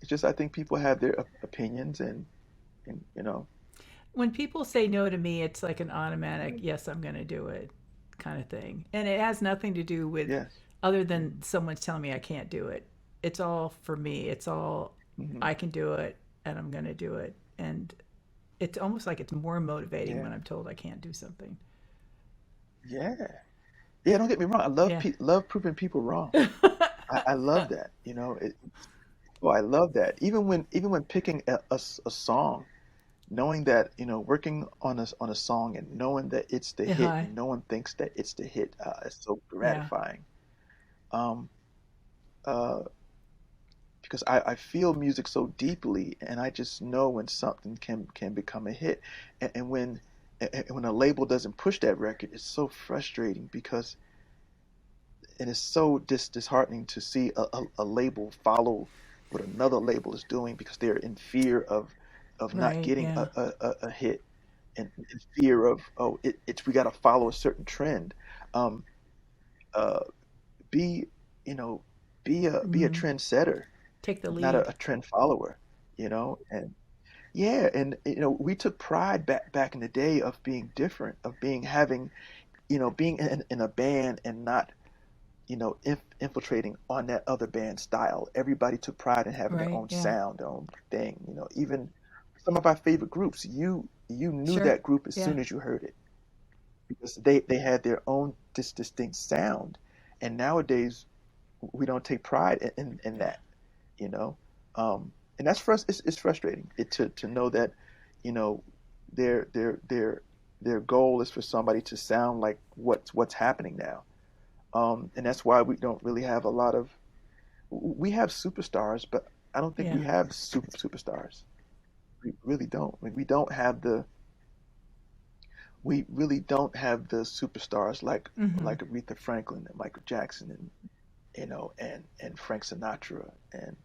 it's just I think people have their opinions and When people say no to me, it's like an automatic, yes, I'm going to do it kind of thing. And it has nothing to do with yes. other than Hmm. someone's telling me I can't do it. It's all for me. It's all Hmm. I can do it and I'm going to do it. And it's almost like it's more motivating when Yeah, I'm told I can't do something. yeah, yeah. Don't get me wrong. I love Yeah. love proving people wrong. I love that. Oh, I love that. Even when picking a song, knowing that working on a song and knowing that it's the hit Yeah. and no one thinks that it's the hit is so Yeah. gratifying. Um, uh, because I feel music so deeply, and I just know when something can become a hit, and when a label doesn't push that record, it's so frustrating because and it's so disheartening to see a label follow what another label is doing because they're in fear of not Right. getting Yeah. a hit and in fear of it's we got to follow a certain trend. Um, uh, be you know be a Hmm. trendsetter, Take the not lead. a trend follower. And yeah, and we took pride back in the day of being different, of being having being in a band and not infiltrating on that other band's style. Everybody took pride in having their Right. own Yeah. sound, their own thing. Even some of our favorite groups, you knew Sure. that group as Yeah. soon as you heard it because they had their own distinct sound. And nowadays we don't take pride in Yeah. that, you know. And that's for us. It's frustrating to know that, you know, their their their their goal is for somebody to sound like what's happening now. And that's why we don't really have a lot of. We have superstars, but I don't think Yeah. we have superstars. We really don't. Like, we really don't have the superstars Mm-hmm. like Aretha Franklin and Michael Jackson and and Frank Sinatra and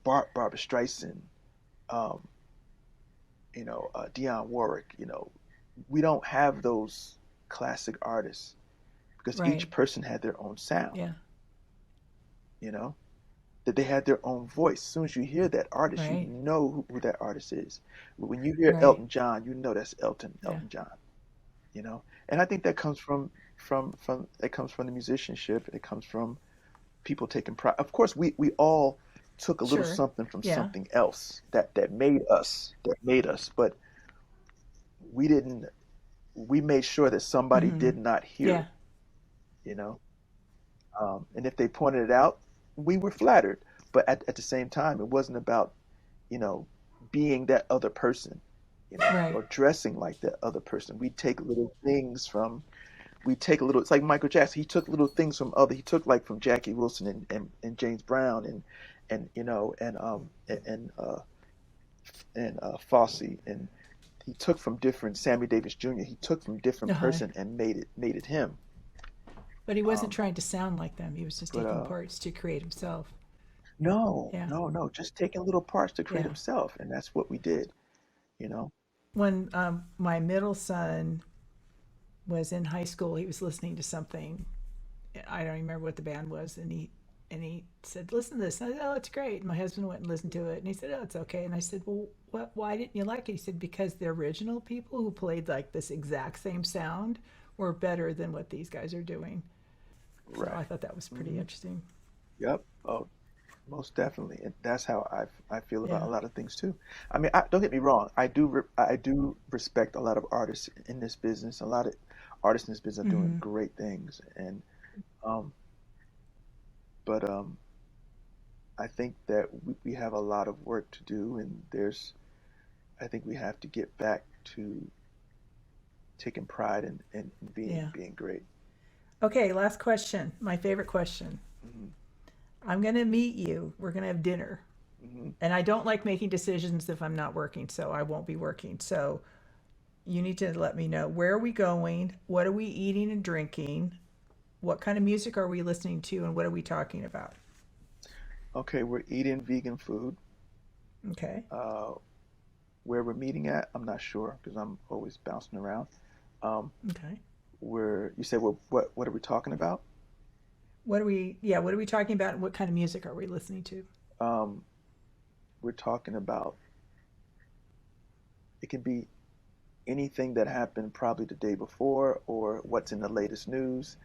Barbara Streisand, um, Dionne Warwick. We don't have those classic artists because Right. each person had their own sound. Yeah. You know that they had their own voice. As soon as you hear that artist, you Right. know who that artist is. When you hear Right. Elton John, you know that's Yeah. Elton John. And I think that comes from it comes from the musicianship. It comes from people taking pride. Of course, we all took a little Sure. something from Yeah. something else that made us, but we didn't. We made sure that somebody Mm-hmm. did not hear Yeah. it. You know, and if they pointed it out, we were flattered. But at the same time, it wasn't about you know being that other person, Right. or dressing like that other person. We take a little. It's like Michael Jackson. He took little things from other. He took like from Jackie Wilson and James Brown and Fosse, and he took from different Sammy Davis Jr. He took from different Uh-huh. person and made it him. But he wasn't Um, trying to sound like them. He was just but taking parts to create himself. no, Yeah. no, no, just taking little parts to create Yeah. himself, and that's what we did. You know. When my middle son was in high school, he was listening to something. I don't remember what the band was, and he said, "Listen to this." And I said, "Oh, it's great." And my husband went and listened to it, and he said, "Oh, it's okay." And I said, "Well, what? Why didn't you like it?" He said, "Because the original people who played like this exact same sound were better than what these guys are doing." So I Right. thought that was pretty Hmm. interesting. Yep. Oh, most definitely, and that's how I feel about Yeah. a lot of things too. I mean, don't get me wrong. I do respect a lot of artists in this business. A lot of artists in this business are doing Mm-hmm. great things, and um, but I think that we have a lot of work to do, and I think we have to get back to taking pride in being Yeah. being great. Okay. Last question. My favorite question. Hmm. I'm gonna meet you. We're gonna have dinner. Hmm. And I don't like making decisions if I'm not working, so I won't be working. So you need to let me know, where are we going? What are we eating and drinking? What kind of music are we listening to, and what are we talking about? Okay, we're eating vegan food. Okay. Uh, where we're meeting at, I'm not sure because I'm always bouncing around. Um, Okay. you said, well, what are we talking about? What are we talking about, and what kind of music are we listening to? Um, we're talking about it can be anything that happened probably the day before or what's in the latest news,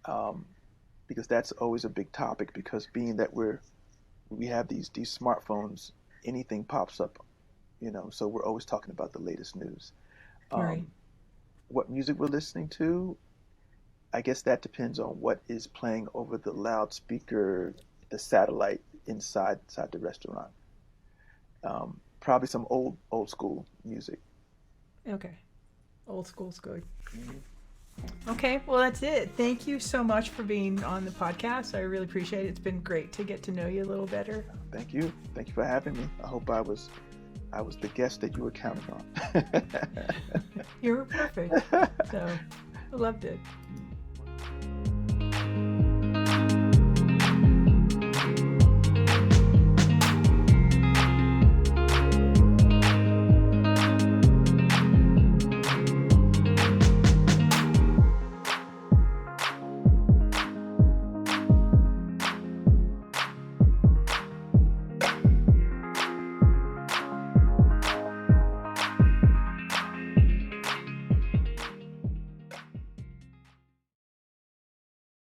um, because that's always a big topic. Because being that we have these smartphones, anything pops up, so we're always talking about the latest news. Right. Um, what music we're listening to, I guess that depends on what is playing over the loudspeaker, the satellite inside the restaurant. Probably some old school music. Okay. Old school's good. Mhm. Okay, well, that's it. Thank you so much for being on the podcast. I really appreciate it. It's been great to get to know you a little better. Thank you for having me. I hope I was the guest that you were counting on. You were perfect. So I loved it.